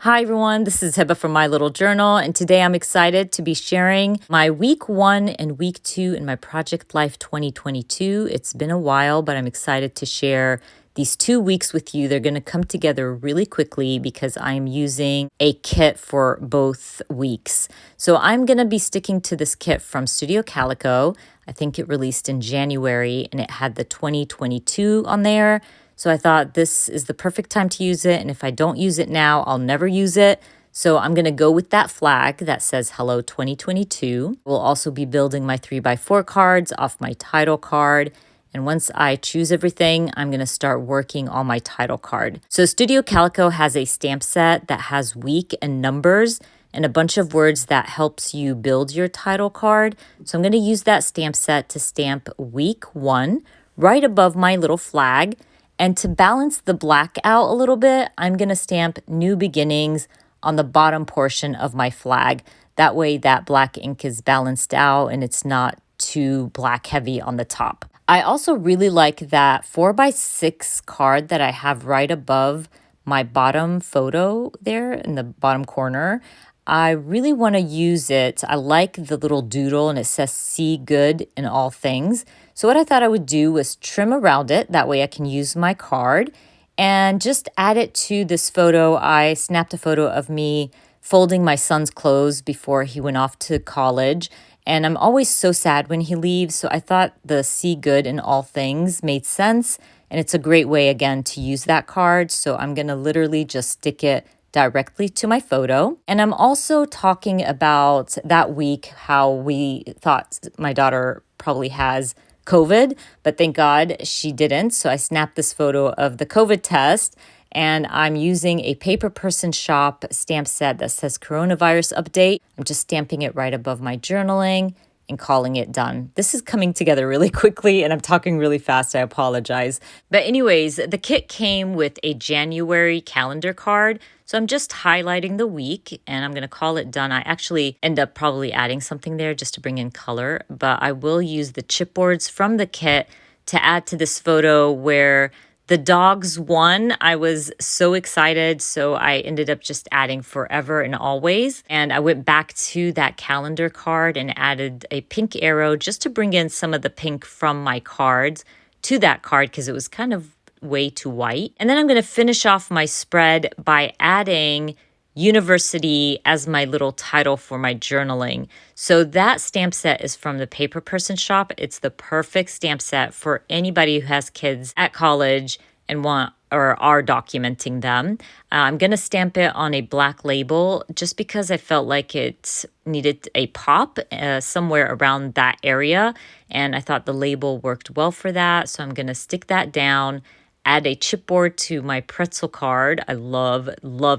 Hi everyone, this is Hiba from My Little Journal, and today I'm excited to be sharing my week 1 and week 2 in my Project Life 2022. It's been a while, but I'm excited to share these 2 weeks with you. They're going to come together really quickly because I'm using a kit for both weeks. So I'm going to be sticking to this kit from Studio Calico. I think it released in January and it had the 2022 on there. So I thought this is the perfect time to use it. And if I don't use it now, I'll never use it. So I'm going to go with that flag that says Hello 2022. We'll also be building my 3x4 cards off my title card. And once I choose everything, I'm going to start working on my title card. So Studio Calico has a stamp set that has week and numbers and a bunch of words that helps you build your title card. So I'm going to use that stamp set to stamp week 1 right above my little flag. And to balance the black out a little bit, I'm going to stamp New Beginnings on the bottom portion of my flag. That way that black ink is balanced out and it's not too black heavy on the top. I also really like that 4x6 card that I have right above my bottom photo there in the bottom corner. I really want to use it. I like the little doodle and it says see good in all things. So what I thought I would do was trim around it. That way I can use my card and just add it to this photo. I snapped a photo of me folding my son's clothes before he went off to college. And I'm always so sad when he leaves. So I thought the see good in all things made sense. And it's a great way, again, to use that card. So I'm going to literally just stick it directly to my photo. And I'm also talking about that week how we thought my daughter probably has COVID, but thank God she didn't. So I snapped this photo of the COVID test and I'm using a Paper Person Shop stamp set that says coronavirus update. I'm just stamping it right above my journaling and calling it done. This is coming together really quickly and I'm talking really fast. I apologize. But anyways, the kit came with a January calendar card. So I'm just highlighting the week and I'm going to call it done. I actually end up probably adding something there just to bring in color, but I will use the chipboards from the kit to add to this photo where the dogs won. I was so excited, so I ended up just adding forever and always. And I went back to that calendar card and added a pink arrow just to bring in some of the pink from my cards to that card because it was kind of way too white. And then I'm going to finish off my spread by adding University as my little title for my journaling. So that stamp set is from the Paper Person Shop. It's the perfect stamp set for anybody who has kids at college and want or are documenting them. I'm going to stamp it on a black label just because I felt like it needed a pop somewhere around that area. And I thought the label worked well for that. So I'm going to stick that down. Add a chipboard to my pretzel card. I love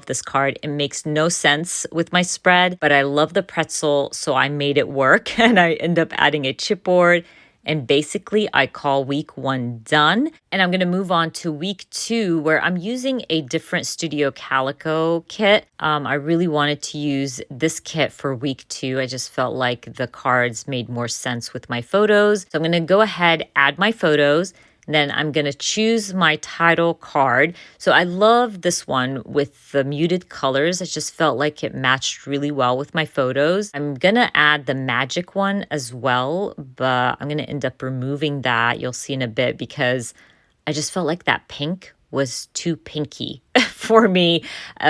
this card. It makes no sense with my spread, but I love the pretzel, so I made it work. And I end up adding a chipboard. And basically, I call week 1 done. And I'm going to move on to week 2, where I'm using a different Studio Calico kit. I really wanted to use this kit for week 2. I just felt like the cards made more sense with my photos. So I'm going to go ahead, add my photos. Then I'm going to choose my title card. So I love this one with the muted colors. I just felt like it matched really well with my photos. I'm going to add the magic one as well, but I'm going to end up removing that. You'll see in a bit because I just felt like that pink was too pinky for me.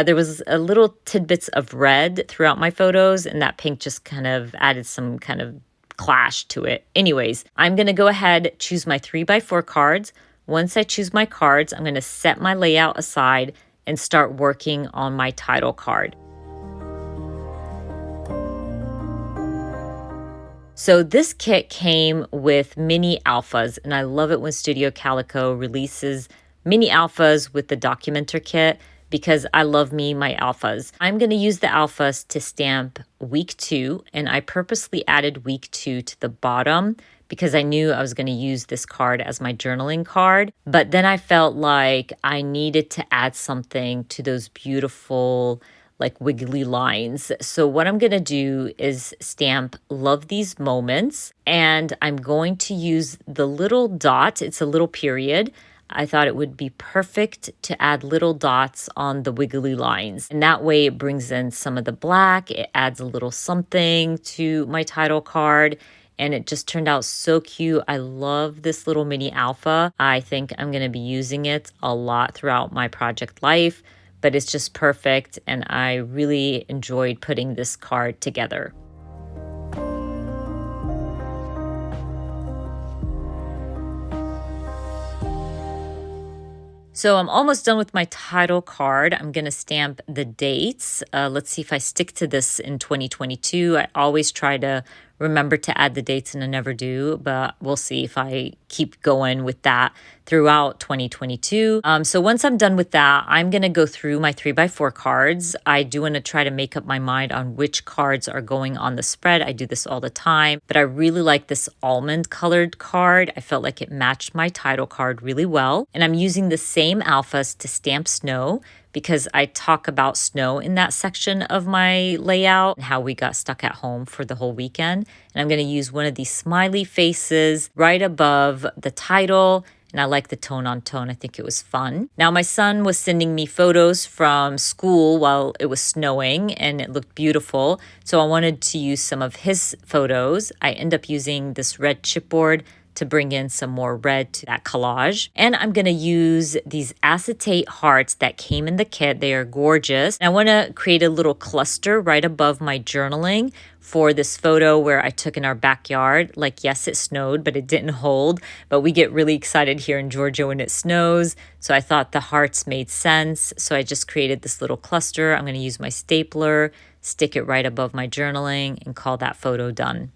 There was a little tidbits of red throughout my photos and that pink just kind of added some kind of clash to it. Anyways, I'm going to go ahead, choose my 3x4 cards. Once I choose my cards, I'm going to set my layout aside and start working on my title card. So this kit came with mini alphas, and I love it when Studio Calico releases mini alphas with the documenter kit because I love my alphas. I'm going to use the alphas to stamp week 2, and I purposely added week 2 to the bottom because I knew I was going to use this card as my journaling card. But then I felt like I needed to add something to those beautiful like wiggly lines. So what I'm going to do is stamp love these moments, and I'm going to use the little dot. It's a little period. I thought it would be perfect to add little dots on the wiggly lines. And that way it brings in some of the black. It adds a little something to my title card. And it just turned out so cute. I love this little mini alpha. I think I'm going to be using it a lot throughout my project life, but it's just perfect. And I really enjoyed putting this card together. So I'm almost done with my title card. I'm going to stamp the dates. Let's see if I stick to this in 2022. I always try to remember to add the dates and I never do, but we'll see if I keep going with that throughout 2022. So once I'm done with that, I'm going to go through my 3x4 cards. I do want to try to make up my mind on which cards are going on the spread. I do this all the time, but I really like this almond colored card. I felt like it matched my title card really well. And I'm using the same alphas to stamp snow because I talk about snow in that section of my layout and how we got stuck at home for the whole weekend. And I'm going to use one of these smiley faces right above the title. And I like the tone on tone. I think it was fun. Now, my son was sending me photos from school while it was snowing and it looked beautiful. So I wanted to use some of his photos. I end up using this red chipboard to bring in some more red to that collage. And I'm going to use these acetate hearts that came in the kit. They are gorgeous. And I want to create a little cluster right above my journaling for this photo where I took in our backyard. Like, yes, it snowed, but it didn't hold. But we get really excited here in Georgia when it snows. So I thought the hearts made sense. So I just created this little cluster. I'm going to use my stapler, stick it right above my journaling, and call that photo done.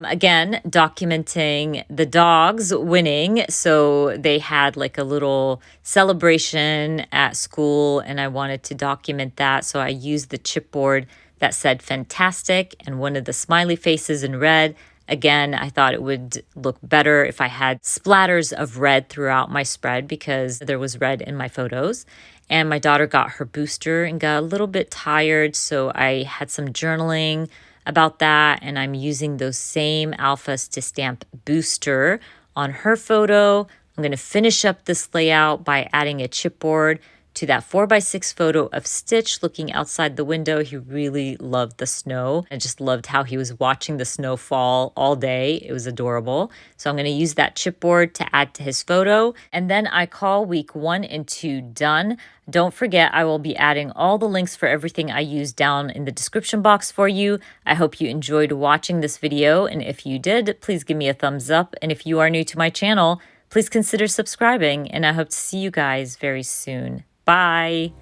Again, documenting the dogs winning. So they had like a little celebration at school and I wanted to document that. So I used the chipboard that said fantastic and one of the smiley faces in red. Again, I thought it would look better if I had splatters of red throughout my spread because there was red in my photos. And my daughter got her booster and got a little bit tired. So I had some journaling about that, and I'm using those same alphas to stamp booster on her photo. I'm going to finish up this layout by adding a chipboard to that 4x6 photo of Stitch looking outside the window. He really loved the snow. I just loved how he was watching the snow fall all day. It was adorable. So I'm going to use that chipboard to add to his photo. And then I call week 1 and 2 done. Don't forget, I will be adding all the links for everything I use down in the description box for you. I hope you enjoyed watching this video. And if you did, please give me a thumbs up. And if you are new to my channel, please consider subscribing. And I hope to see you guys very soon. Bye.